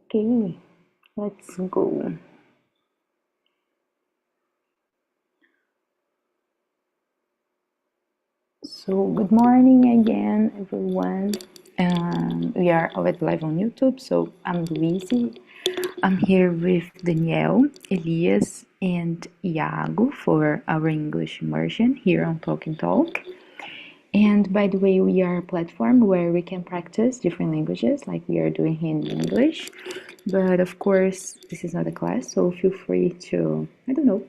Okay, let's go. So, good morning again, everyone. We are already live on YouTube, so I'm Luisi. I'm here with Danielle, Elias, and Iago for our English immersion here on Talk and Talk. And by the way, we are a platform where we can practice different languages like we are doing here in English. But of course, this is not a class, so feel free to, I don't know,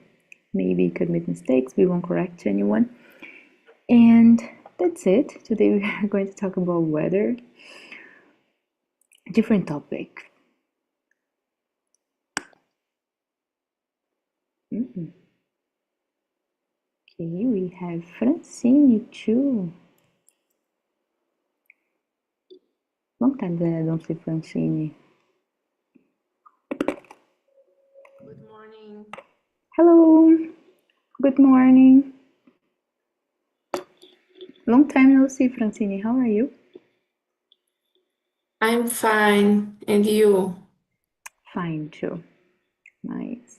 maybe commit mistakes. We won't correct anyone. And that's it. Today we are going to talk about weather. A different topic. Okay, we have Francine too. Long time that I don't see Francine. Good morning. Hello. Good morning. Long time no see, Francine. How are you? I'm fine. And you? Fine too. Nice.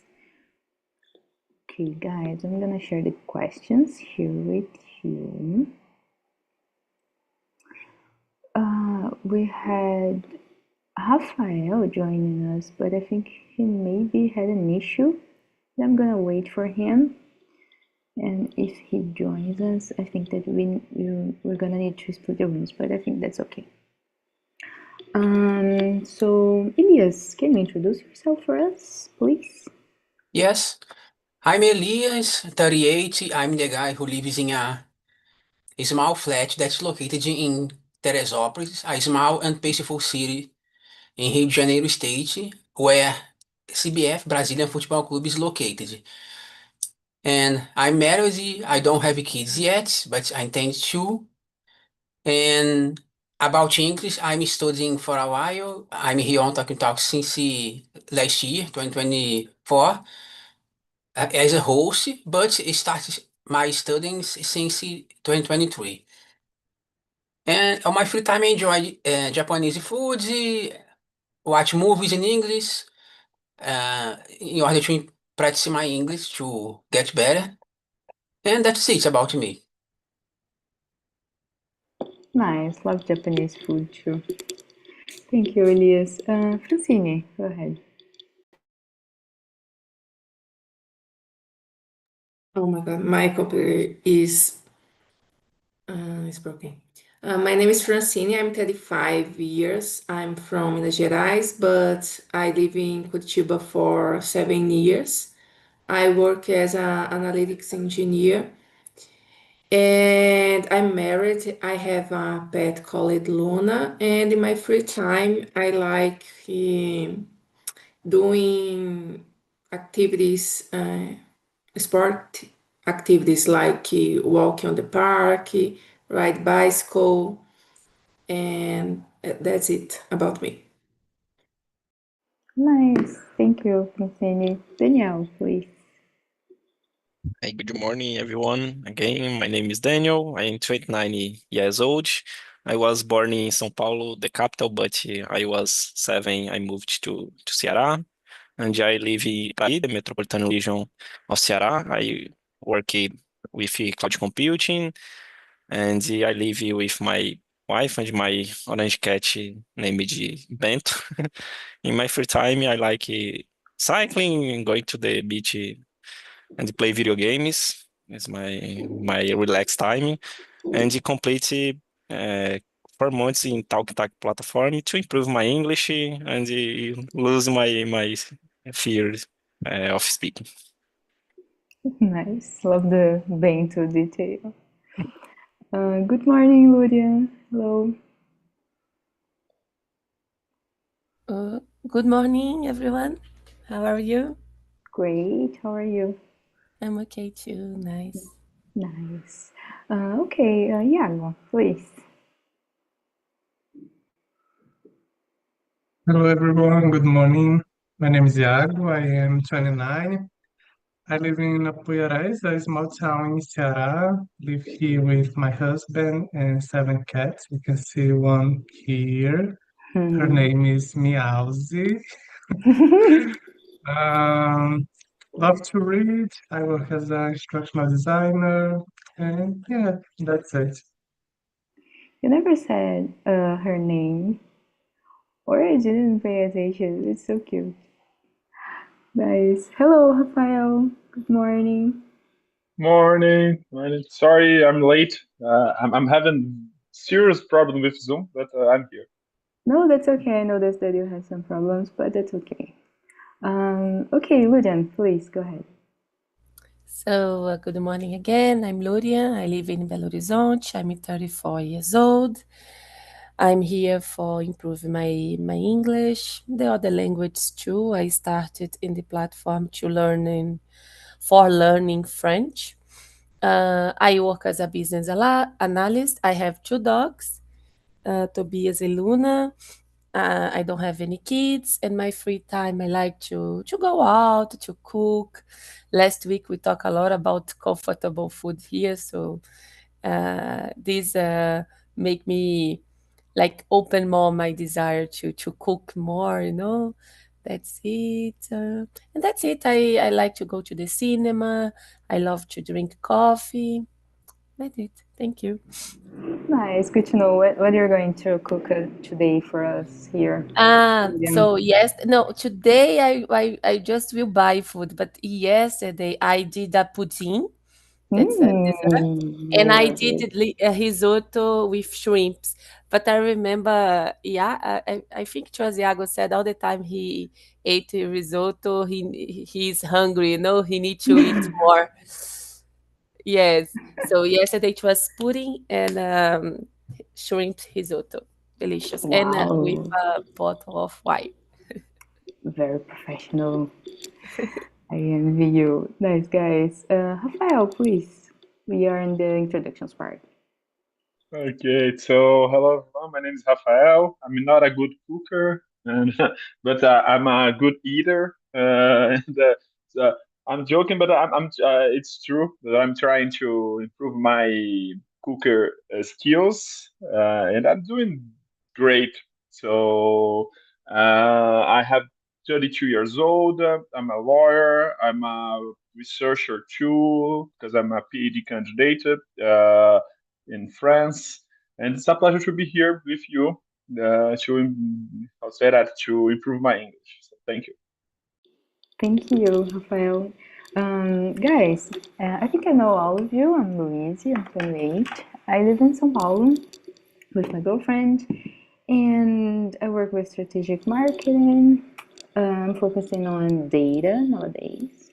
Okay, guys, I'm gonna share the questions here with you. We had Rafael joining us, but I think he maybe had an issue. I'm gonna wait for him. And if he joins us, I think that we're gonna need to split the rooms, but I think that's okay. So Elias, can you introduce yourself for us, please? Yes, I'm Elias, 38. I'm the guy who lives in a small flat that's located in Teresópolis, a small and peaceful city in Rio de Janeiro state, where CBF Brazilian Football Club is located. And I'm married. I don't have kids yet, but I intend to. And about English, I'm studying for a while. I'm here on Talk and Talk since last year, 2024. As a host, but started my studying since 2023. And on my free time, I enjoy Japanese food, watch movies in English, in order to practice my English to get better. And that's it about me. Nice, love Japanese food too. Thank you, Elias. Francine, go ahead. Oh my God, my computer is broken. My name is Francine. I'm 35 years. I'm from Minas Gerais, but I live in Curitiba for 7 years. I work as an analytics engineer, and I'm married. I have a pet called Luna, and in my free time, I like doing activities, sport activities like walk on the park, ride bicycle, and that's it about me. Nice, thank you, Francine. Danielle, please. Hey, good morning, everyone. Again, my name is Daniel. I am 29 years old. I was born in São Paulo, the capital, but I was 7. I moved to Ceará, and I live in the metropolitan region of Ceará. I work with cloud computing, and I live with my wife and my orange cat named Bento. In my free time, I like cycling, going to the beach and play video games. It's my relaxed time, and complete 4 months in TalkNtalk platform to improve my English and lose my fear of speaking. Nice, love the bento detail. Good morning, Luria. Hello. Good morning, everyone. How are you? Great, how are you? I'm okay too. Nice. Nice. Okay, Iago, please. Hello everyone, good morning. My name is Iago, I am 29. I live in Apuiarés, a small town in Ceará. Live here with my husband and 7 cats. You can see one here. Her name is Meowsy. Love to read. I work as an instructional designer. And yeah, that's it. You never said her name, or I didn't pay attention. It's so cute. Nice. Hello, Rafael. Good morning. Morning. Sorry, I'm late. I'm having serious problem with Zoom, but I'm here. No, that's okay. I noticed that you had some problems, but that's okay. Okay, Ludian, please go ahead. So, good morning again. I'm Luria. I live in Belo Horizonte. I'm 34 years old. I'm here for improving my English, the other language too. I started in the platform for learning French. I work as a business analyst. I have 2 dogs, Tobias and Luna. I don't have any kids, and my free time I like to go out to cook. Last week we talked a lot about comfortable food here, so this make me like open more my desire to cook more. That's it, and that's it. I like to go to the cinema. I love to drink coffee. That's it. Thank you. Nice, good to know what you're going to cook today for us here. So yes, no, today I just will buy food, but yesterday I did a pudding. That's a dessert. And I Love did it. a risotto with shrimps. But I remember, yeah, I think it was Iago said all the time he ate a risotto, he's hungry, he needs to eat more. Yes. So yesterday it was pudding and shrimp risotto. Delicious. And with Wow, a bottle of wine. very professional. I envy you. Nice, guys. Rafael, please. We are in the introductions part. Okay, so hello everyone. My name is Rafael. I'm not a good cooker, and but I'm a good eater. So I'm joking, but it's true that I'm trying to improve my cooker skills, and I'm doing great. So I have 32 years old. I'm a lawyer. I'm a researcher too because I'm a PhD candidate. In France, and it's a pleasure to be here with you I'll say that to improve my English. So thank you. Thank you, Rafael. Guys, I think I know all of you. I'm Louise, I'm 28. I live in São Paulo with my girlfriend, and I work with strategic marketing. I'm focusing on data nowadays.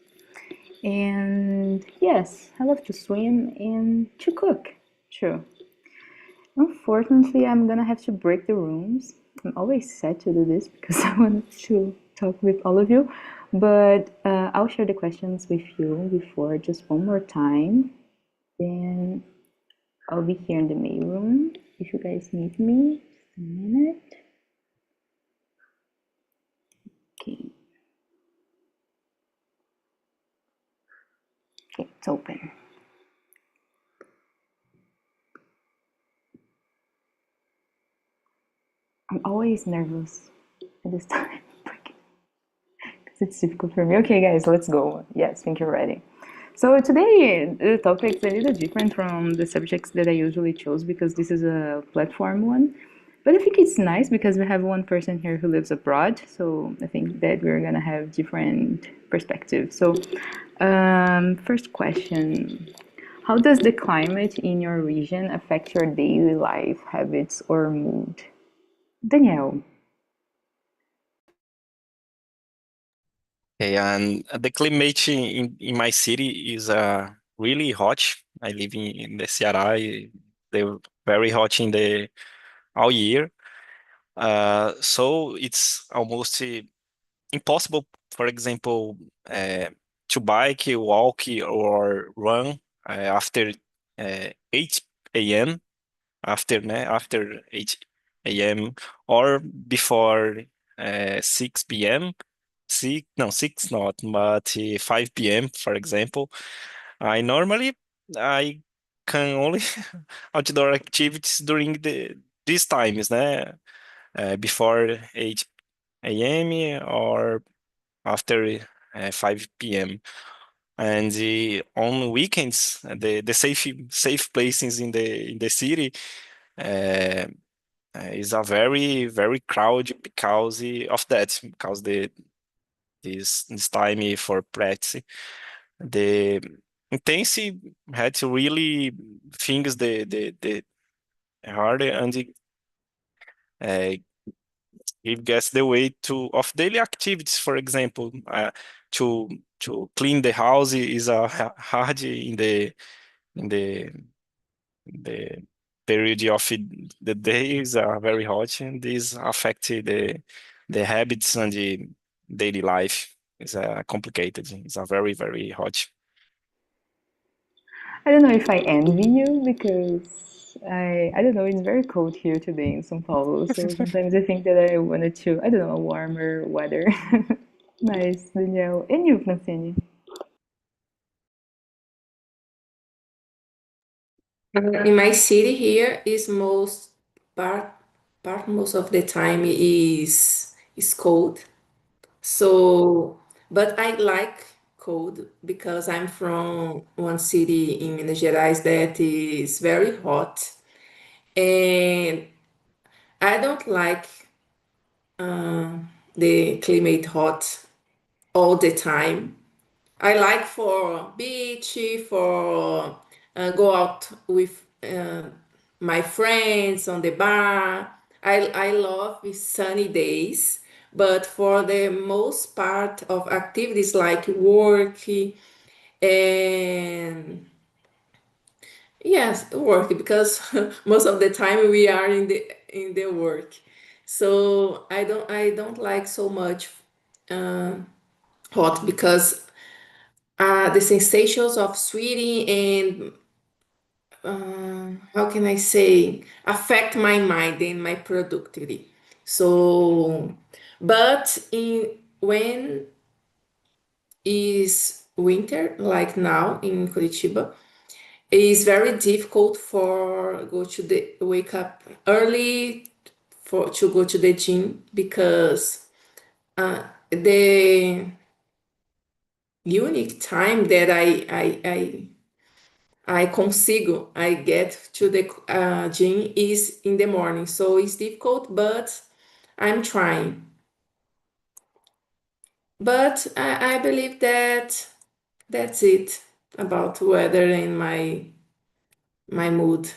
And yes, I love to swim and to cook. True. Unfortunately, I'm gonna have to break the rules. I'm always sad to do this because I want to talk with all of you, but I'll share the questions with you before just one more time. Then I'll be here in the main room if you guys need me. Just a minute. Okay. Okay, it's open. I'm always nervous at this time because it's difficult for me. Okay, guys, let's go. Yes, I think you're ready. So today the topic is a little different from the subjects that I usually choose because this is a platform one. But I think it's nice because we have one person here who lives abroad, so I think that we're gonna have different perspectives. So, first question: how does the climate in your region affect your daily life habits or mood? Danielle. Okay, and the climate in my city is really hot. I live in the Ceará. They're very hot in the all year. So it's almost impossible, for example, to bike, walk, or run after 8 a.m. After 8 a.m. or before 6 p.m. Six, no, six not, but 5 p.m. for example. I can only outdoor activities during these times, né? before 8 a.m. or after 5 p.m. And on weekends, the safe places in the city is a very crowded because of that, because this time for practice. The intensive had to really things the hard and it gets the way to of daily activities. For example, to clean the house is hard in the period of the days are very hot, and this affect the habits and the daily life. Is complicated. It's a very hot. I don't know if I envy you because I don't know, it's very cold here today in São Paulo. So sometimes I think that I wanted to, I don't know, a warmer weather. Nice, Danielle. And you, Francine? In my city here is most of the time is cold. So, but I like cold because I'm from one city in Minas Gerais that is very hot, and I don't like the climate hot all the time. I like for beach, for go out with my friends on the bar. I love sunny days, but for the most part of activities like work and yes, work because most of the time we are in the work. So I don't like so much hot because the sensations of sweating and how can I say affect my mind and my productivity. So, but in when is winter like now in Curitiba, it's very difficult for go to the wake up early for to go to the gym because the unique time that I get to the gym is in the morning. So it's difficult, but I'm trying. But I believe that that's it about weather and my mood.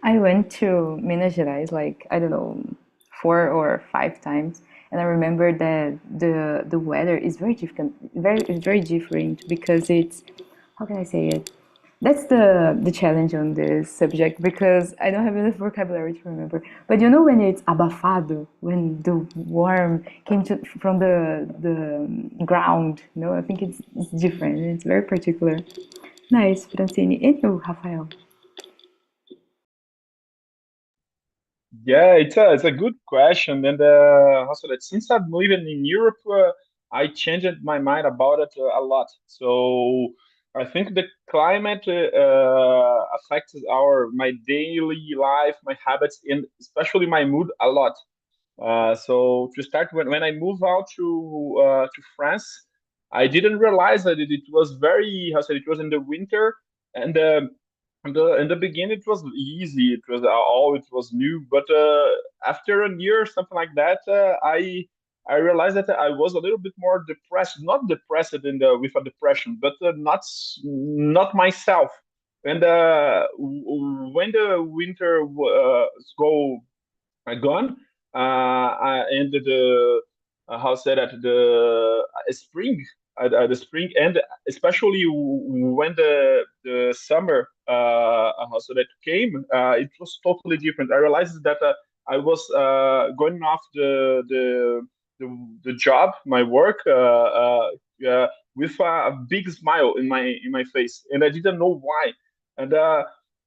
I went to Minas Gerais like, I don't know, 4 or 5 times, and I remember that the weather is very different, very different because it's, how can I say it? That's the challenge on this subject because I don't have enough vocabulary to remember. But you know when it's abafado, when the warm came from the ground, you know, I think it's different. It's very particular. Nice, Francine. And you, Rafael? Yeah, it's a good question, and also that since I'm living in Europe, I changed my mind about it a lot. So I think the climate affects my daily life, my habits, and especially my mood a lot. So to start, when I moved out to France, I didn't realize that it was very, how to say, it was in the winter, and in the beginning it was easy. It was all it was new, but after a year, something like that, I realized that I was a little bit more depressed. Not depressed with a depression, but not myself. And when the winter go gone. And how say that the spring, the spring, and especially when the summer how say that came, it was totally different. I realized that I was going off the job, my work, with a big smile in my face, and I didn't know why. And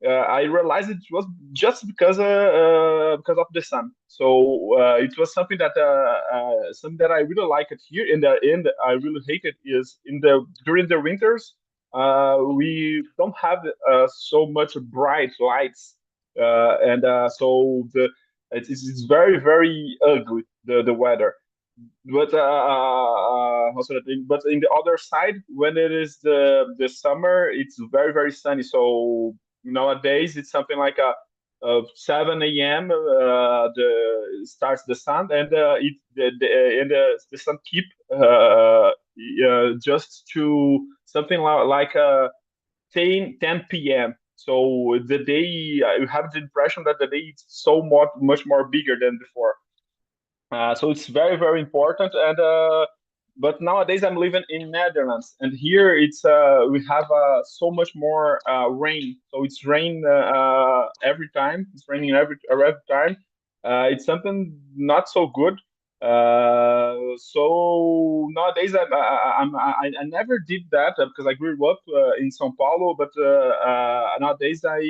I realized it was just because of the sun. So it was something that I really like it here. In the end, I really hate it is in the during the winters. We don't have so much bright lights, and so It's very very ugly, the weather. But how should I think? But in the other side, when it is the summer, it's very very sunny. So nowadays it's something like a 7 a.m. The starts the sun, and the sun keep just to something like 10 p.m. So the day, you have the impression that the day is so much more bigger than before. So it's very very important. And but nowadays I'm living in Netherlands, and here it's we have so much more rain. So it's rain every time. It's raining every time. It's something not so good. So nowadays I never did that because I grew up in São Paulo, but nowadays I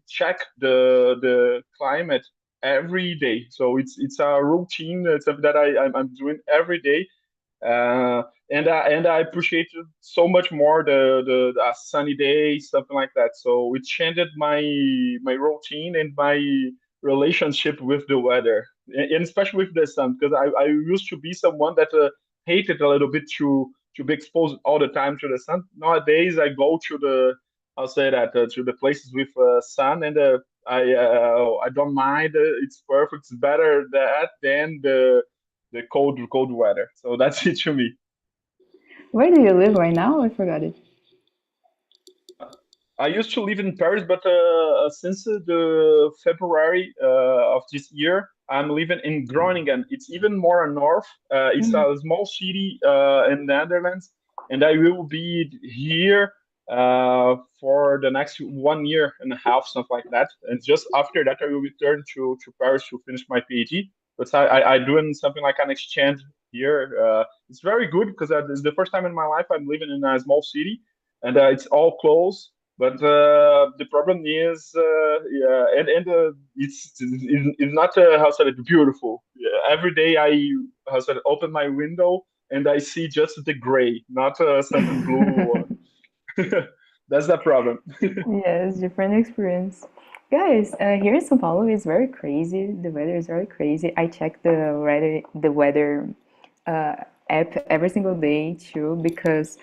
check the climate every day. So it's a routine. It's something that I'm doing every day. And I appreciate it so much more the sunny days, something like that. So it changed my routine and my relationship with the weather, and especially with the sun, because I used to be someone that hated a little bit to be exposed all the time to the sun. Nowadays, I go to I'll say that to the places with sun, and I don't mind. It's perfect. It's better that than the cold weather. So that's it to me. Where do you live right now? I forgot it. I used to live in Paris, but since the February of this year, I'm living in Groningen. It's even more north. It's a small city in the Netherlands, and I will be here for the next 1 year and a half, something like that. And just after that, I will return to Paris to finish my PhD. But I doing something like an exchange here. It's very good because it's the first time in my life I'm living in a small city, and it's all close. But the problem is, yeah, and it's not how said it beautiful. Yeah, every day I how said it, open my window and I see just the gray, not something blue. That's the problem. Yes, different experience. Guys, here in São Paulo is very crazy. The weather is very crazy. I check the weather app every single day too because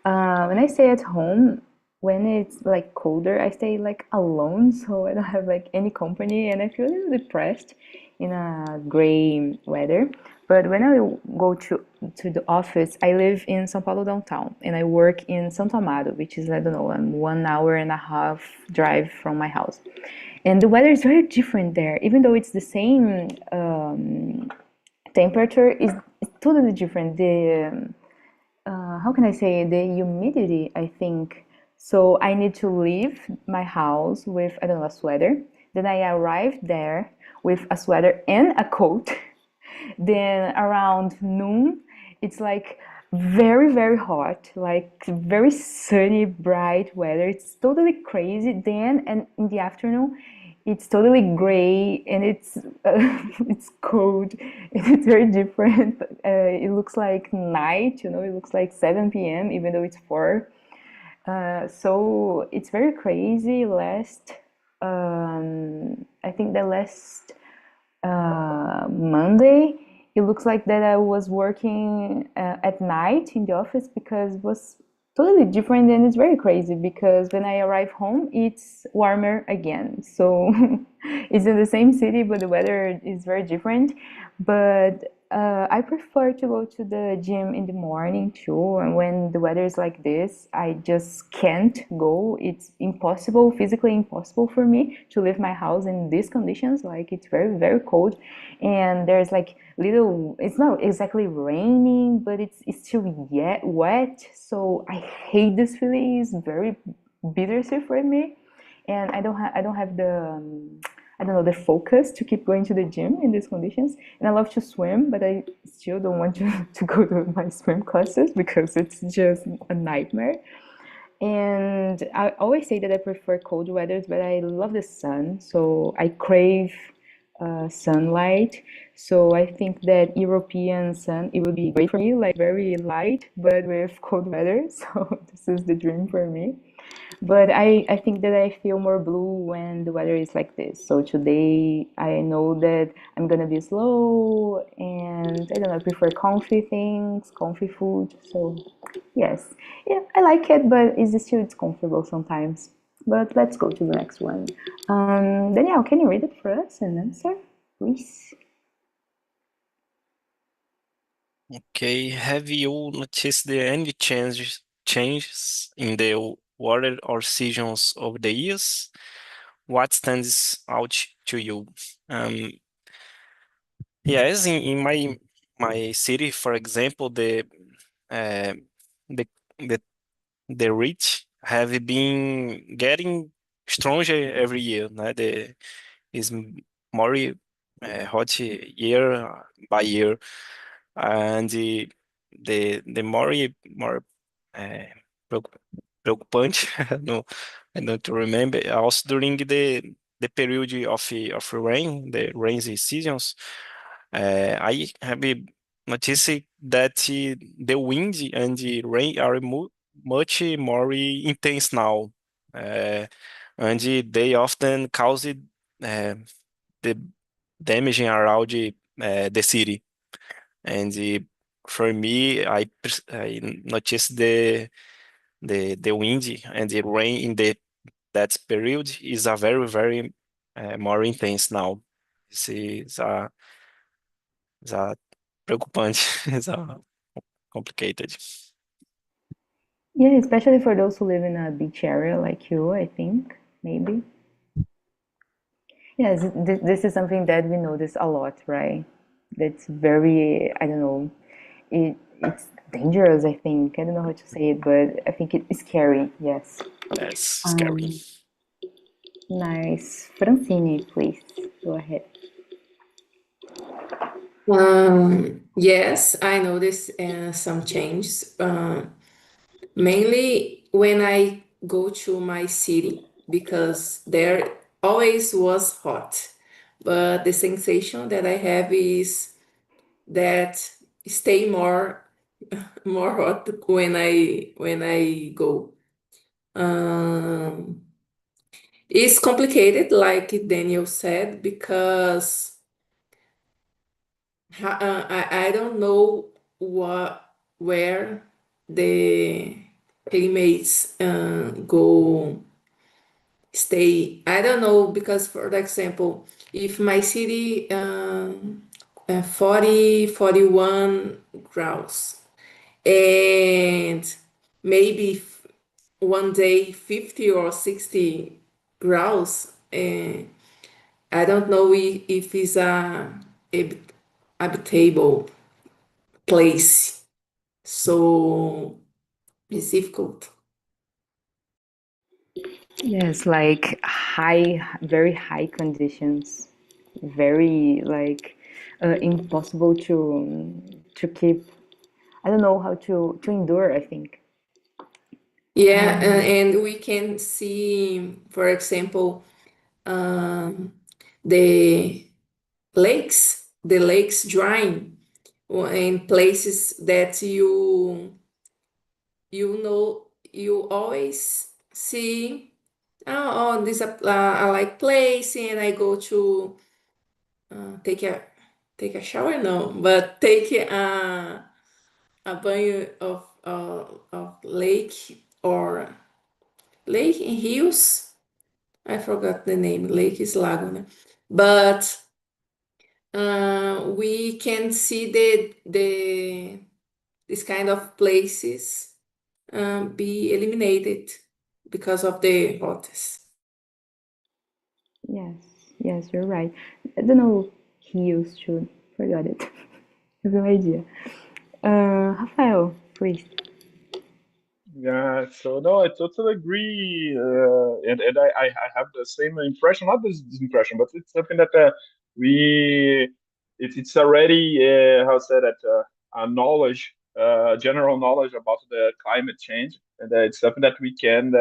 when I stay at home, when it's like colder, I stay like alone, so I don't have like any company, and I feel a little depressed in a gray weather. But when I go to the office, I live in São Paulo downtown, and I work in Santo Amaro, which is, I don't know, 1 hour and a half drive from my house. And the weather is very different there, even though it's the same temperature, is it's totally different. The how can I say, the humidity, I think. So I need to leave my house with, I don't know, a sweater. Then I arrive there with a sweater and a coat. Then around noon, it's like very, very hot, like very sunny, bright weather. It's totally crazy. Then, and in the afternoon, it's totally gray and it's it's cold and it's very different. It looks like night, it looks like 7 p.m. even though it's 4. So it's very crazy. I think the last Monday, it looks like that I was working at night in the office because it was totally different, and it's very crazy because when I arrive home, it's warmer again. So it's in the same city, but the weather is very different. But I prefer to go to the gym in the morning too, and when the weather is like this, I just can't go. It's impossible, physically impossible for me to leave my house in these conditions. Like, it's very, very cold, and there's like little, it's not exactly raining, but it's still yet wet. So I hate this feeling. It's very bittersweet for me, and I don't have the I don't know, the focus to keep going to the gym in these conditions. And I love to swim, but I still don't want to go to my swim classes because it's just a nightmare. And I always say that I prefer cold weathers, but I love the sun, so I crave sunlight. So I think that European sun, it would be great for me, like very light, but with cold weather. So this is the dream for me. But I think that I feel more blue when the weather is like this. So today I know that I'm gonna be slow and I don't know, I prefer comfy things, comfy food. So yes, yeah, I like it, but it's still comfortable sometimes. But let's go to the next one. Danielle, can you read it for us and answer, please? Okay, have you noticed any changes in the weather or seasons over the years? What stands out to you? Um, yes, in my city, for example, uh, the the the rich have been getting stronger every year. Né? The is more hot year by year, and the more uh, preocup- preocupante. no, I don't remember. Also during the period of rain, the rainy seasons, I have noticed that the wind and the rain are much more intense now, and they often cause the damaging around the city. And for me, I noticed the wind and the rain in that period is a very more intense now. This is a preocupante, is a complicated. Yeah, especially for those who live in a beach area like you, I think, maybe. Yes, this is something that we notice a lot, right? That's very, I don't know, it's dangerous, I think. I don't know how to say it, but I think it's scary, yes. That's scary. Nice. Francine, please, go ahead. Yes, I noticed some changes. Mainly when I go to my city, because there always was hot. But the sensation that I have is that stay more hot when I go. Um, it's complicated, like Daniel said, because I don't know where the playmates go stay. I don't know because, for example, if my city 40, 41 graus and maybe one day 50 or 60 graus, I don't know if it's a habitable place. So it's difficult. Yes, like very high conditions, very like impossible to keep. I don't know how to endure, I think. Yeah, and we can see, for example, um, the the lakes drying in places that you always see. Oh, this I like place, and I go to take a shower. No, but take a banho of lake or lake in hills. I forgot the name. Lake is lago, né? But we can see the this kind of places be eliminated because of the hottest. Yes, yes, you're right. I don't know he used to forgot it. I have no idea. Rafael, please. Yeah, so no, I totally agree, and I have the same impression, not this impression, but it's something that we it's already how to say that a knowledge, general knowledge about the climate change, and it's something that we can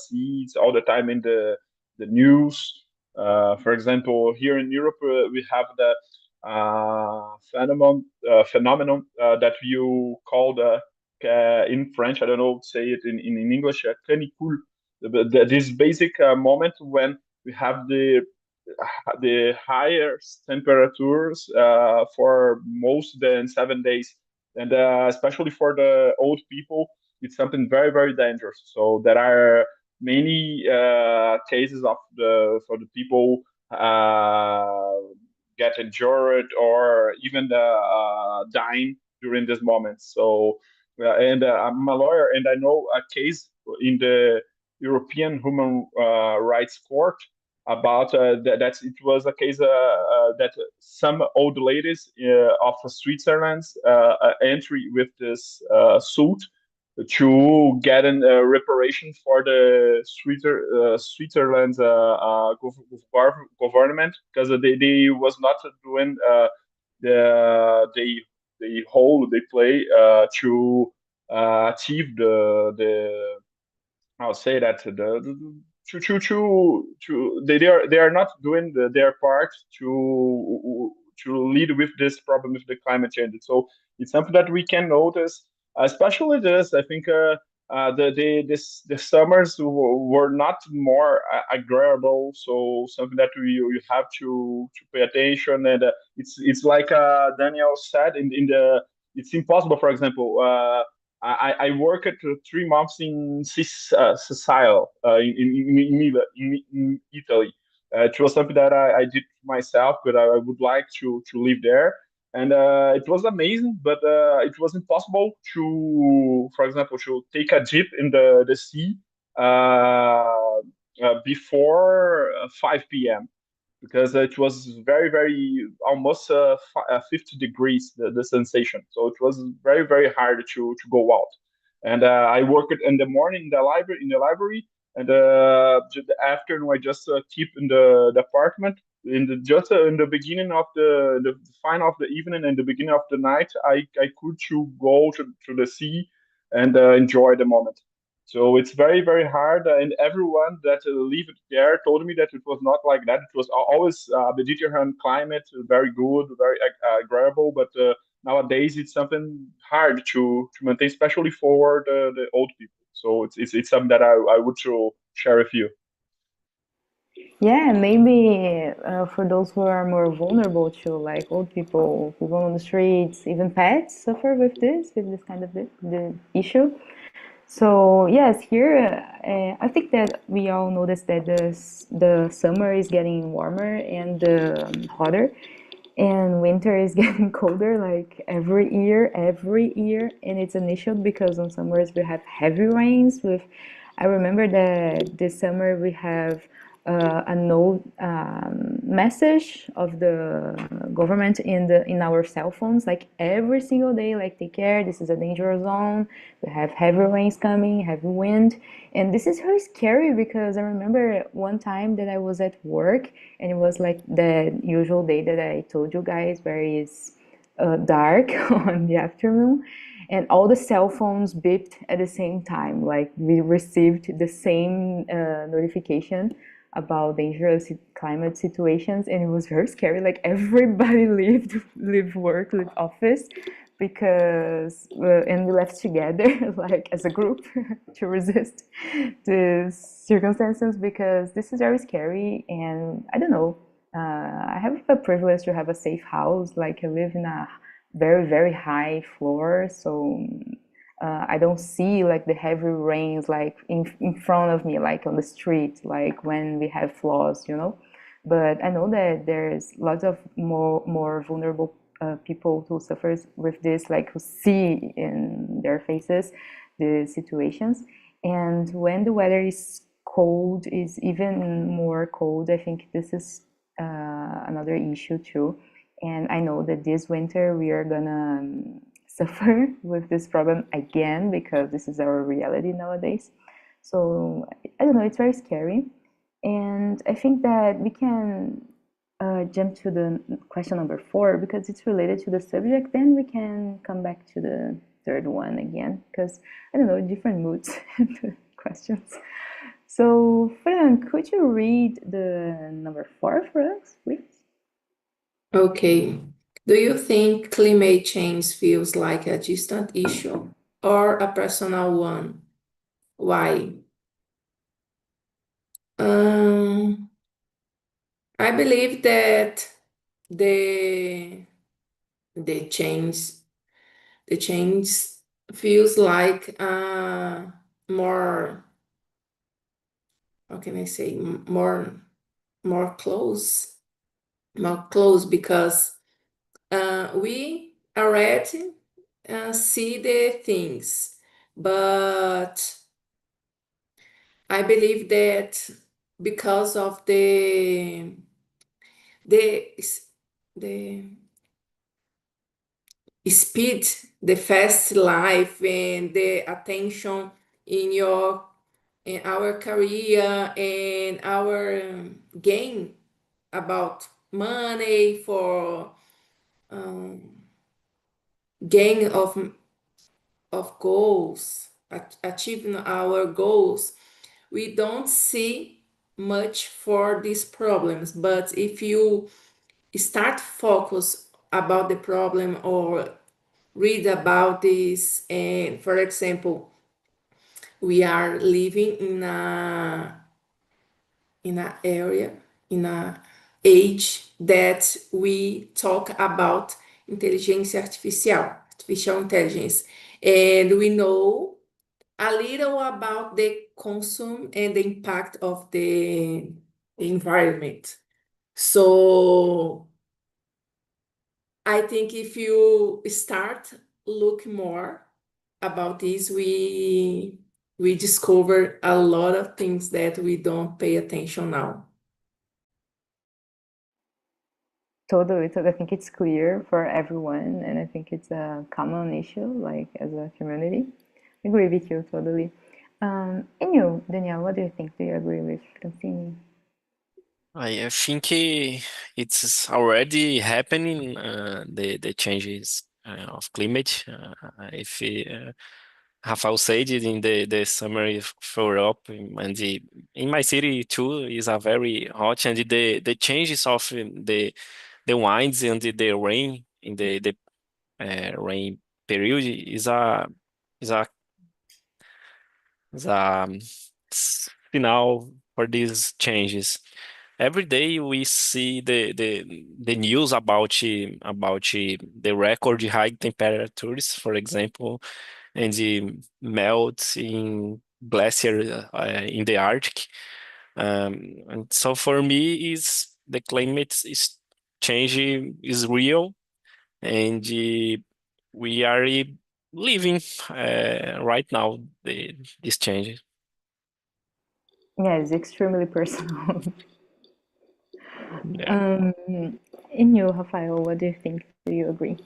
see it's all the time in the news. For example, here in Europe, we have the phenomenon that you call the in French, I don't know, say it in English, canicule. this basic moment when we have the highest temperatures for most than 7 days, and especially for the old people, it's something very, very dangerous. So there are many cases of for the people get injured or even dying during this moment. So and I'm a lawyer, and I know a case in the European Human Rights Court about that it was a case that some old ladies of Switzerland's entry with this suit to get a reparation for the Switzerland's government, because they was not doing the role they play to achieve the I'll say that they are not doing their part to lead with this problem with the climate change. So it's something that we can notice, especially this. I think the summers were not more agreeable. So something that you have to pay attention, and it's like Daniel said in the it's impossible. For example. I worked 3 months in Sicily, in Italy. It was something that I did myself, but I would like to live there. And it was amazing, but it was impossible to, for example, to take a dip in the sea before 5 p.m. because it was very, very almost 50 degrees the sensation. So it was very, very hard to go out. And I worked in the morning in the library, and the afternoon I just keep in the apartment. Just in the beginning of the final of the evening and the beginning of the night, I could to go to the sea and enjoy the moment. So it's very, very hard, and everyone that lived there told me that it was not like that. It was always Mediterranean climate, very good, very agreeable. But nowadays, it's something hard to maintain, especially for the old people. So it's something that I would to share with you. Yeah, maybe for those who are more vulnerable to, like old people, people on the streets, even pets suffer with this kind of the issue. So yes, here I think that we all notice that the summer is getting warmer and hotter, and winter is getting colder like every year, and it's an issue because on summers we have heavy rains. I remember that this summer we have a note message of the government in our cell phones, like every single day, like take care, this is a danger zone, we have heavy rains coming, heavy wind. And this is very scary because I remember one time that I was at work, and it was like the usual day that I told you guys, where it's dark on the afternoon, and all the cell phones beeped at the same time. Like we received the same notification about dangerous climate situations, and it was very scary. Like everybody leave work, leave office, because and we left together like as a group to resist these circumstances, because this is very scary. And I don't know, I have a privilege to have a safe house. Like I live in a very, very high floor, so I don't see like the heavy rains like in front of me, like on the street, like when we have floods, you know. But I know that there's lots of more vulnerable people who suffers with this, like who see in their faces the situations. And when the weather is cold, is even more cold, I think this is another issue too. And I know that this winter we are gonna suffer with this problem again, because this is our reality nowadays. So I don't know, it's very scary. And I think that we can jump to the question number 4, because it's related to the subject. Then we can come back to the third one again, because I don't know, different moods and questions. So Frank, could you read the number 4 for us, please? Okay. Do you think climate change feels like a distant issue or a personal one? Why? I believe that the the change the change feels like more, how can I say, more close, because we already see the things, but I believe that because of the the speed, the fast life, and the attention in our career and our gain about money for gain of goals, achieving our goals, we don't see much for these problems. But if you start focus about the problem or read about this, and for example, we are living in a area, in a age that we talk about inteligência artificial intelligence, and we know a little about the consume and the impact of the environment. So I think if you start look more about this, we discover a lot of things that we don't pay attention now. Totally. So I think it's clear for everyone, and I think it's a common issue, like as a community. I agree with you totally. And you, Danielle, what do you think? Do you agree with Francine? I think it's already happening, the changes of climate. If Rafael said it in the summary for Europe, and in my city too is a very hot, and the changes of the winds and the rain in the rain period is a is a signal for these changes. Every day we see the news about the record high temperatures, for example, and the melt in glacier in the Arctic. And so for me, is the climate is changing is real, and we are living right now these changes. Yeah, it's extremely personal. Yeah. And you, Rafael, what do you think? Do you agree?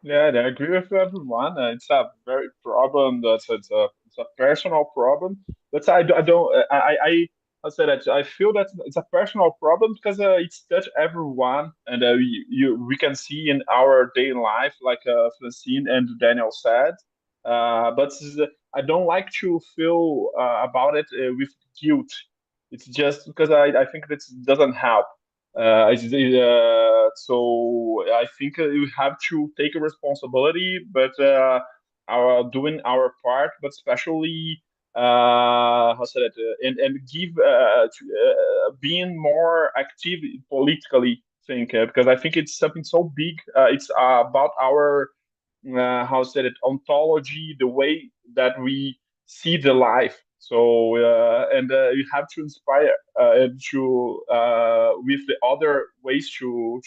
Yeah, I agree with everyone. It's a very problem. It's a personal problem. But I don't. I said that I feel that it's a personal problem because it's touch everyone, and we can see in our daily life, like Francine and Daniel said. But I don't like to feel about it with guilt. It's just because I think that doesn't help. So I think we have to take a responsibility, but our doing our part, but especially how said it, and give being more active politically. Think because I think it's something so big. It's about our how said it ontology, the way that we see the life. So and you have to inspire to with the other ways to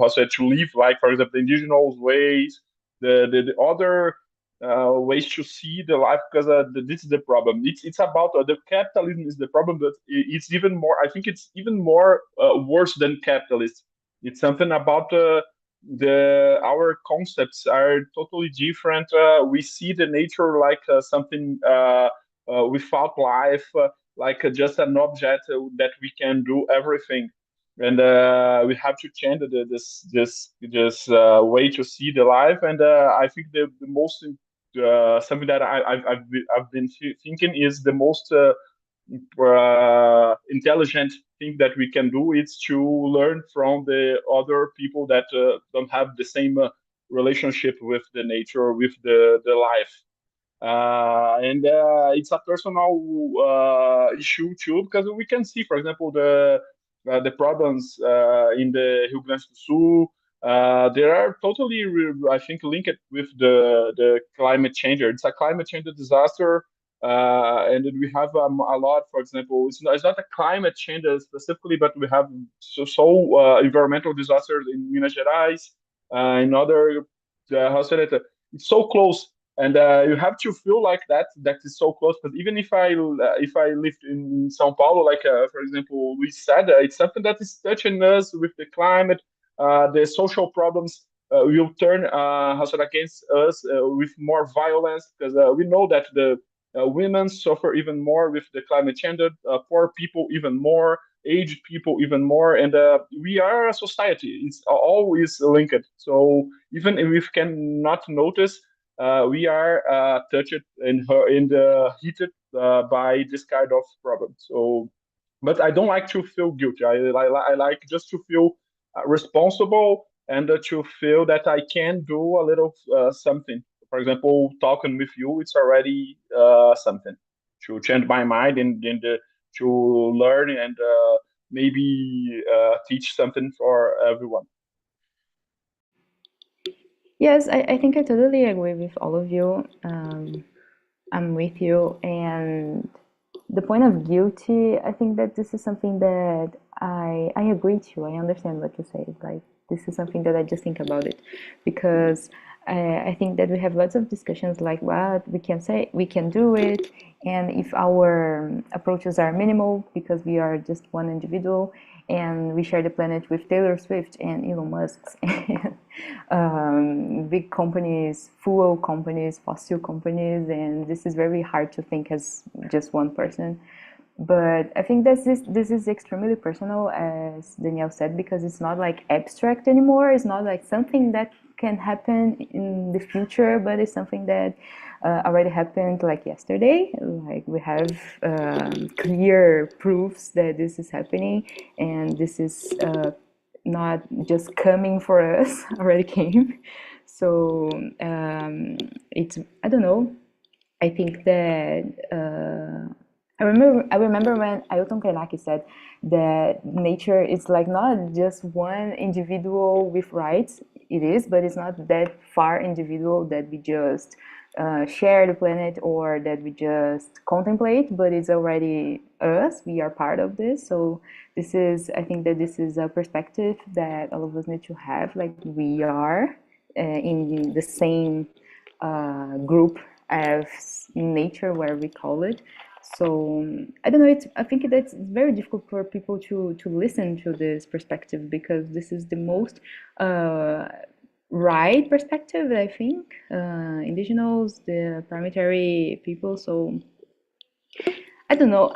how say to live, like for example the indigenous ways, the other ways to see the life, because this is the problem. It's about the capitalism is the problem, but it's even more. I think it's even more worse than capitalist. It's something about the our concepts are totally different. We see the nature like something without life, like just an object that we can do everything, and we have to change this way to see the life. And I think the most something that I've been thinking is the most intelligent thing that we can do is to learn from the other people that don't have the same relationship with the nature, with the life. And it's a personal issue too, because we can see, for example, the problems in the Rio Grande do Sul. They are totally, I think, linked with the climate change. It's a climate change disaster, and then we have a lot. For example, it's not a climate change specifically, but we have environmental disasters in Minas Gerais, in other. How say that? It's so close, and you have to feel like that is so close. But even if I lived in São Paulo, like for example, we said, it's something that is touching us with the climate, the social problems. Will turn Hassan against us with more violence, because we know that the women suffer even more with the climate change, poor people even more, aged people even more, and we are a society. It's always linked. So even if we cannot notice, we are touched in the heated by this kind of problem. So, but I don't like to feel guilty. I like just to feel responsible, and to feel that I can do a little something. For example, talking with you, it's already something to change my mind, and to learn, and maybe teach something for everyone. Yes, I think I totally agree with all of you. I'm with you. And the point of guilty, I think that this is something that I agree to. I understand what you say. Like, this is something that I just think about it, because I think that we have lots of discussions like what we can say, we can do it, and if our approaches are minimal because we are just one individual and we share the planet with Taylor Swift and Elon Musk, big companies, fuel companies, fossil companies, and this is very hard to think as just one person. But I think this is extremely personal, as Danielle said, because it's not like abstract anymore. It's not like something that can happen in the future, but it's something that already happened like yesterday. Like, we have clear proofs that this is happening, and this is not just coming for us, already came. So it's, I don't know. I think that I remember when Ailton Krenak said that nature is like not just one individual with rights. It is, but it's not that far individual that we just share the planet or that we just contemplate, but it's already us. We are part of this. So this is, I think that this is a perspective that all of us need to have. Like, we are in the same group as nature, where we call it. So I don't know. I think that's very difficult for people to listen to this perspective, because this is the most right perspective, I think. Indigenous, the primary people. So I don't know.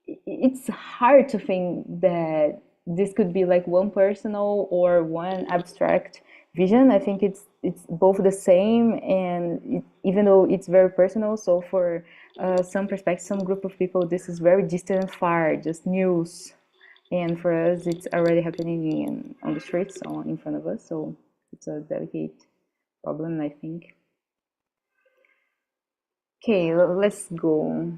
It's hard to think that this could be like one personal or one abstract vision. I think it's both the same, and even though it's very personal, so for some perspective, some group of people, this is very distant and far, just news, and for us, it's already happening on the streets, in front of us. So it's a delicate problem, I think. Okay, let's go.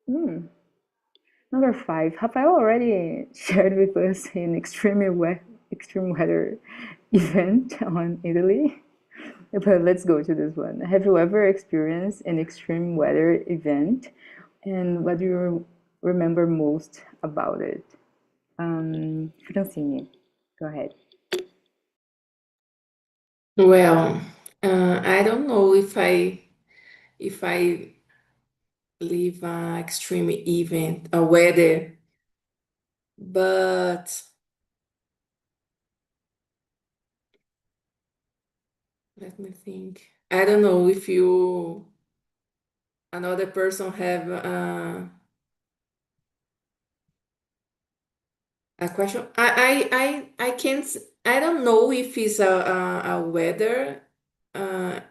Number 5, Rafael already shared with us an extreme weather event on Italy. But let's go to this one. Have you ever experienced an extreme weather event? And what do you remember most about it? Francine, go ahead. Well, I don't know if I live an extreme event, a weather, but let me think. I don't know if another person have a question. I can't. I don't know if it's a weather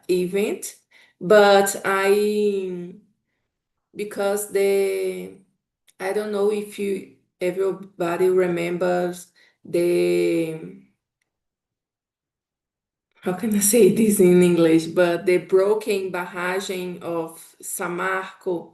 event, but because I don't know if everybody remembers the how can I say this in English? But the broken barragem of São Marco.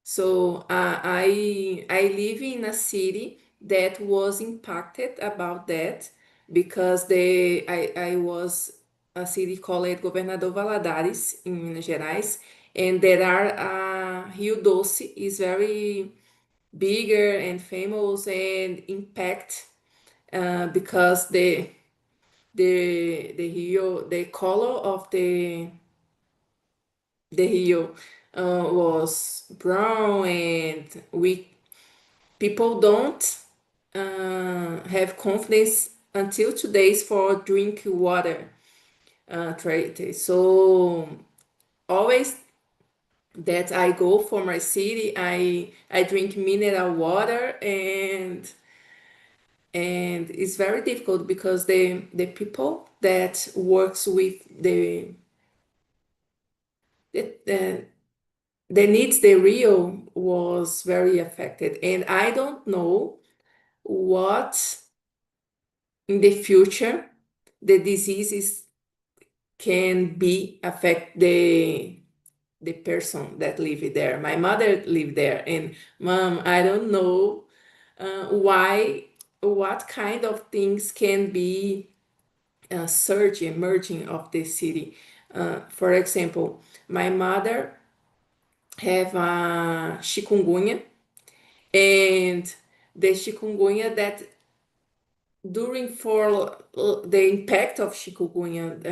So I live in a city that was impacted about that because I was a city called Governador Valadares in Minas Gerais, and there are Rio Doce is very bigger and famous and impact because the color of the Rio was brown, and we people don't have confidence until today's for drink water trade. So always that I go for my city, I drink mineral water, and it's very difficult because the people that works with the the needs the Rio was very affected, and I don't know what in the future the diseases can be affect the person that live there. My mother lived there, and mom, I don't know why what kind of things can be surge emerging of the city. For example, my mother have chikungunya, and the chikungunya that during for the impact of chikungunya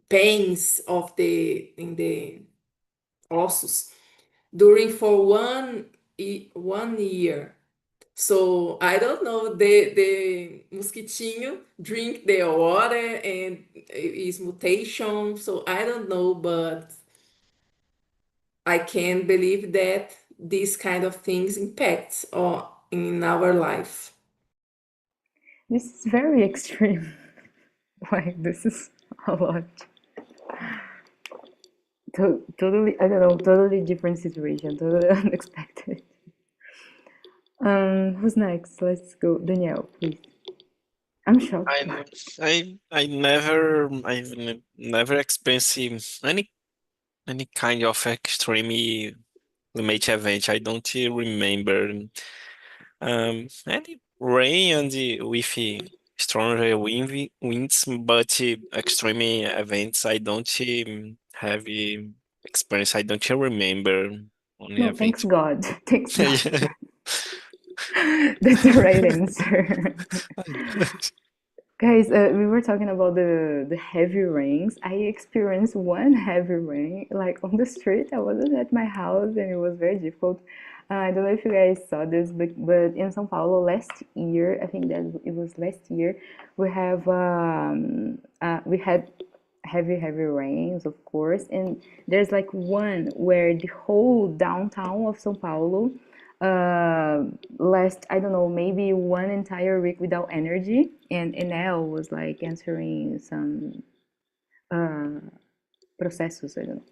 pains of the in the ossos during for 1 year. So I don't know, the mosquitinho drink the water and is mutation. So I don't know, but I can believe that these kind of things impacts in our life. This is very extreme. Like, this is a lot. Totally, I don't know, totally different situation, totally unexpected. Who's next? Let's go. Danielle, please. I'm shocked. I've never experienced any kind of extreme climate event. I don't remember any rain and with stronger winds, but extreme events I don't have experience. I don't remember only No, thanks events. God. Thanks God. Yeah. That's the right answer. Guys, we were talking about the heavy rains. I experienced one heavy rain, like on the street. I wasn't at my house, and it was very difficult. I don't know if you guys saw this, but in São Paulo last year, I think that it was last year, we had heavy rains, of course, and there's like one where the whole downtown of São Paulo last, I don't know, maybe one entire week without energy, and Enel was like answering some processos, I don't know.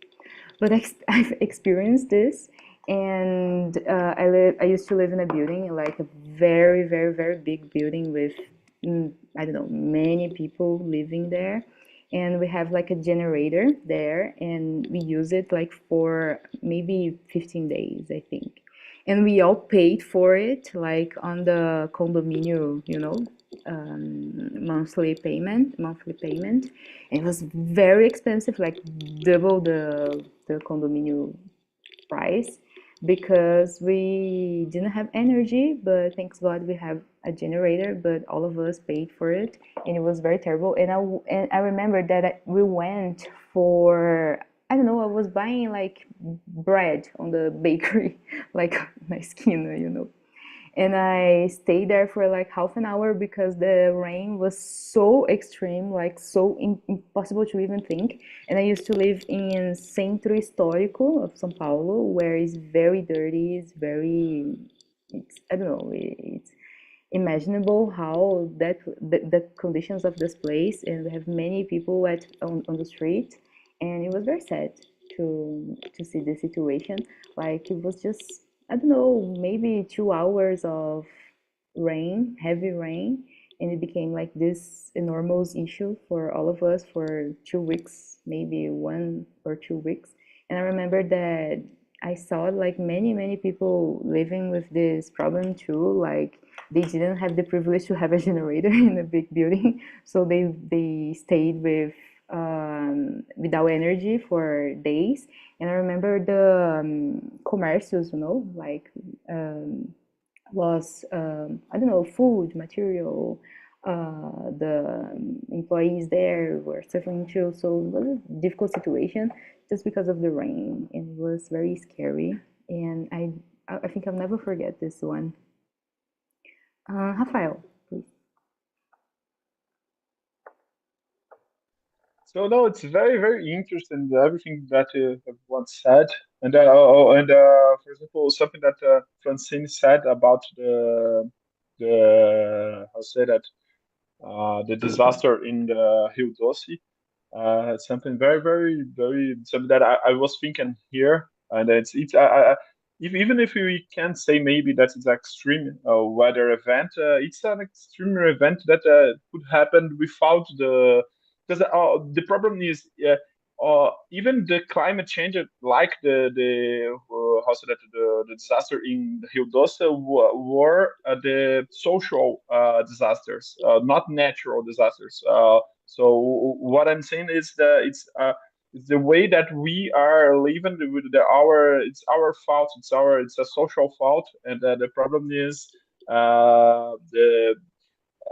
But I've experienced this, and I used to live in a building, like a very, very, very big building with, I don't know, many people living there. And we have like a generator there, and we use it like for maybe 15 days, I think. And we all paid for it, like on the condominium, monthly payment. It was very expensive, like double the condominium price, because we didn't have energy, but thanks God we have a generator, but all of us paid for it, and it was very terrible. And I remember that we went for, I don't know, I was buying like bread on the bakery, like my skin. And I stayed there for like half an hour because the rain was so extreme, like so impossible to even think. And I used to live in Centro Histórico of São Paulo, where it's very dirty, I don't know, it's imaginable how the conditions of this place, and we have many people on the street, and it was very sad to see the situation. Like, it was just, I don't know, maybe 2 hours of rain, heavy rain, and it became like this enormous issue for all of us for 2 weeks, maybe 1 or 2 weeks. And I remember that I saw like many people living with this problem too. Like they didn't have the privilege to have a generator in a big building, so they stayed without energy for days. And I remember the commercials, like was I don't know, food, material. The employees there were suffering too, so it was a difficult situation just because of the rain, and it was very scary. And I think I'll never forget this one. Rafael, please. So no, it's very interesting everything that everyone said, and for example, something that Francine said about the how to say that the disaster in the Rio Doce. It's something very something that I was thinking here, and it's even if we can say maybe that it's an extreme weather event, it's an extreme event that could happen without because the problem is even the climate change, like the how say that the disaster in Rio Doce were the social disasters, not natural disasters. So what I'm saying is that it's the way that we are living with it's our fault. It's a social fault, and the problem is the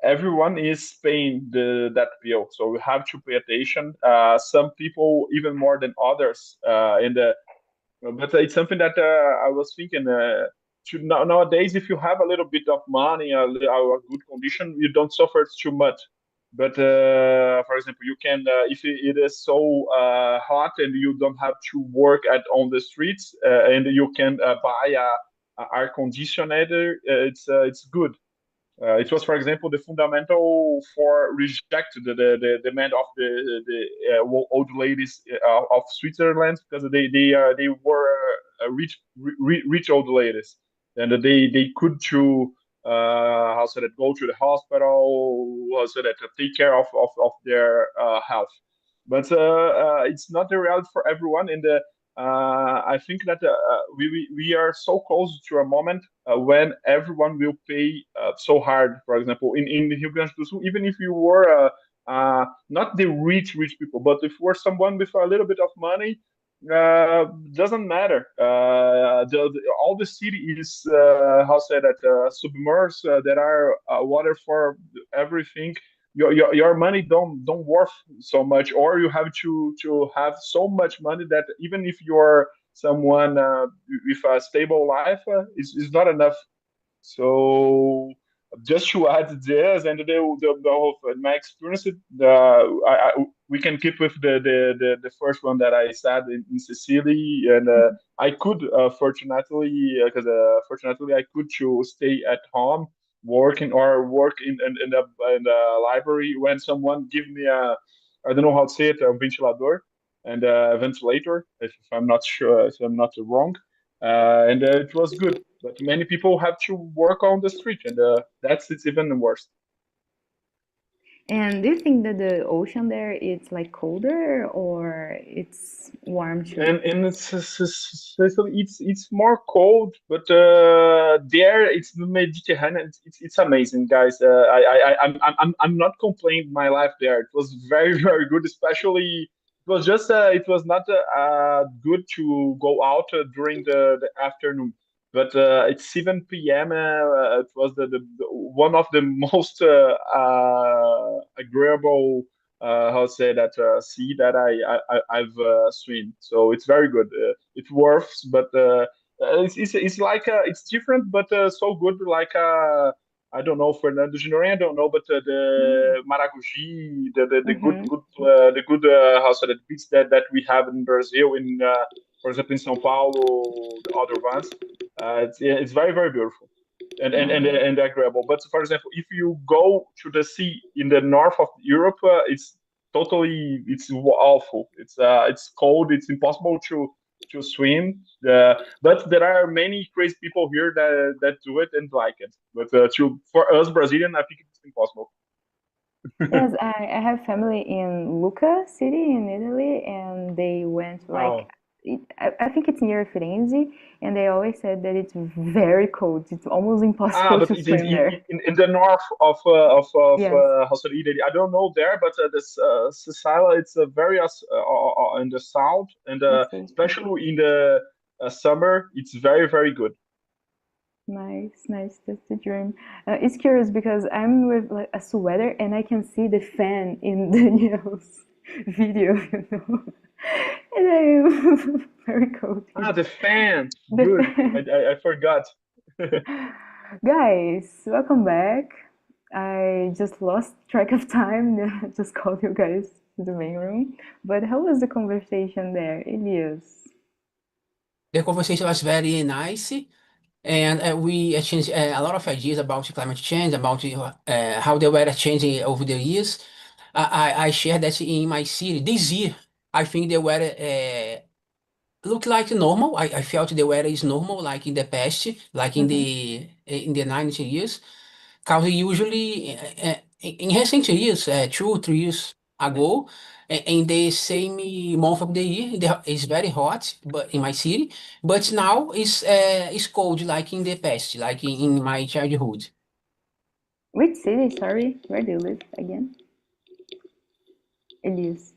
everyone is paying that bill. So we have to pay attention. Some people even more than others. But it's something that I was thinking. Nowadays, if you have a little bit of money, a good condition, you don't suffer too much. But for example, you can if it is so hot and you don't have to work on the streets, and you can buy a air conditioner. It's good. It was, for example, the fundamental for reject the demand of the old ladies of Switzerland, because they were rich old ladies, and they could to how said it, go to the hospital, how said it, take care of their health. But it's not the reality for everyone. And I think that we are so close to a moment when everyone will pay so hard. For example, in Rio Grande do Sul, even if you were not the rich people, but if you were someone with a little bit of money, doesn't matter. All the city is how say that submerged. There are water for everything. Your money don't worth so much, or you have to have so much money that even if you're someone with a stable life, is not enough. So just to add this, and my experience, we can keep with the first one that I said in Sicily, and I could fortunately, because fortunately I could to stay at home working or work in the library when someone give me a, I don't know how to say it, a ventilador and a ventilator, if I'm not sure, if I'm not wrong, and it was good. But many people have to work on the street, and it's even worse. And do you think that the ocean there it's like colder or it's warm too? And it's more cold, but there it's the Mediterranean. It's amazing, guys. I'm not complaining my life there. It was very good, especially it was just it was not good to go out during the afternoon. But it's 7 p.m. It was the one of the most agreeable how to say that sea that I've swim. So it's very good. It works, but it's like it's different, but so good. Like I don't know Fernando Genorin, I don't know, but the Maragogi, the good Mm-hmm. the good how to say that beach that we have in Brazil, in for example in São Paulo, the other ones. It's very beautiful and agreeable. But for example, if you go to the sea in the north of Europe, it's awful. It's cold. It's impossible to swim. But there are many crazy people here that do it and like it. But for us Brazilian, I think it's impossible. Yes, I have family in Lucca city in Italy, and they went like Oh. I think it's near Firenze, and they always said that it's very cold. It's almost impossible But to it is swim there. in the north of Yes, Italy. I don't know there, but this Sicily, it's very in the south, and I see. especially in the summer, it's very very good. Nice, nice. That's the dream. It's curious because I'm with like a sweater and I can see the fan in Daniel's video, and I am very cold here. The fan, The good. fan. I forgot. Guys, welcome back. I just lost track of time. Just called you guys to the main room. But how was the conversation there, Elias? The conversation was very nice, and we exchanged a lot of ideas about climate change, about how the weather changing over the years. I shared that in my city this year. I think the weather look like normal. I felt the weather is normal, like in the past, like in the 90 years. Because usually in recent years, 2 or 3 years ago, in the same month of the year, it's very hot, but in my city. But now it's cold, like in the past, like in my childhood. Which city? Sorry, where do you live again? Elias.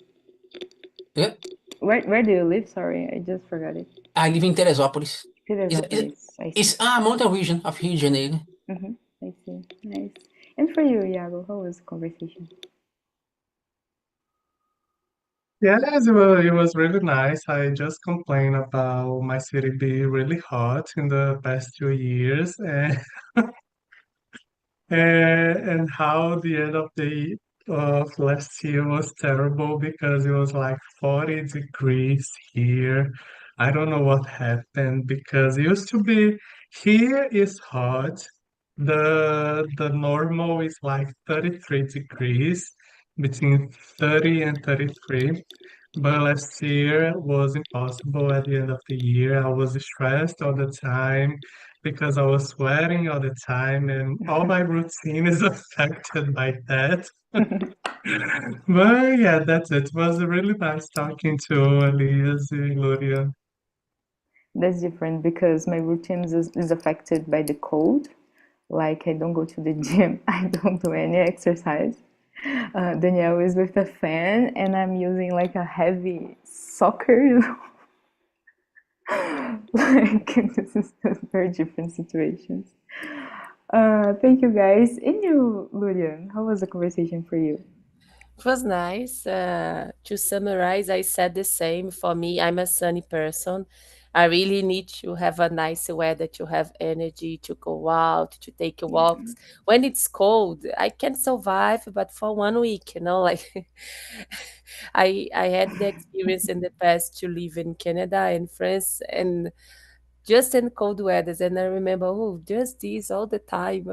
Yeah. Where do you live? Sorry, I just forgot it. I live in Teresópolis. Teresópolis, I see. It's a mountain region of Rio de Janeiro. I see. Nice. And for you, Iago, how was the conversation? Yes, it was really nice. I just complained about my city being really hot in the past 2 years, and how the end of last year was terrible because it was like 40 degrees here. I don't know what happened because it used to be here is hot. The normal is like 33 degrees, between 30 and 33. But last year was impossible at the end of the year. I was stressed all the time because I was sweating all the time, and all my routine is affected by that. But yeah, that's it. It was really nice talking to Elias and Gloria. That's different because my routine is affected by the cold. Like I don't go to the gym, I don't do any exercise. Danielle is with a fan, and I'm using like a heavy soccer. Like this is very different situations. Thank you guys. And you, Lurian, how was the conversation for you? It was nice. To summarize, I said the same. For me, I'm a sunny person. I really need to have a nice weather to have energy to go out, to take walks. When it's cold, I can survive, but for 1 week, like I had the experience in the past to live in Canada and France, and just in cold weathers. And I remember, oh, just this all the time.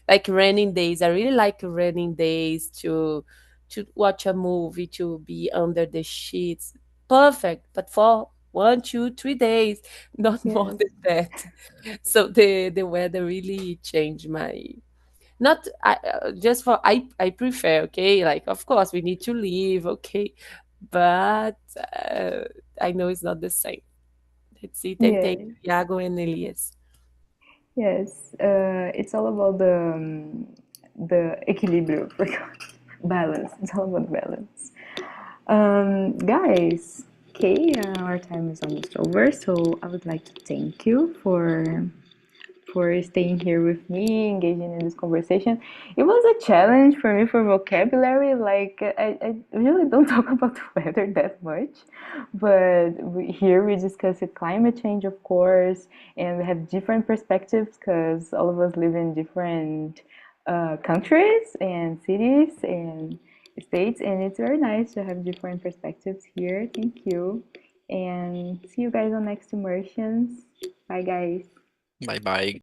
Like raining days. I really like raining days to watch a movie, to be under the sheets. Perfect, but for 1, 2, 3 days, not more Yes. than that. So the weather really changed my. Not just for I prefer, okay, like of course we need to leave, okay, but I know it's not the same. Let's see. Thank Yes. you, Iago and Elias. Yes. It's all about the equilibrio, balance. It's all about balance. Guys, okay, our time is almost over, so I would like to thank you for staying here with me, engaging in this conversation. It was a challenge for me for vocabulary. Like I really don't talk about the weather that much, but here we discuss climate change, of course, and we have different perspectives because all of us live in different countries and cities and states, and it's very nice to have different perspectives here. Thank you, and see you guys on next immersions. Bye, guys. Bye bye.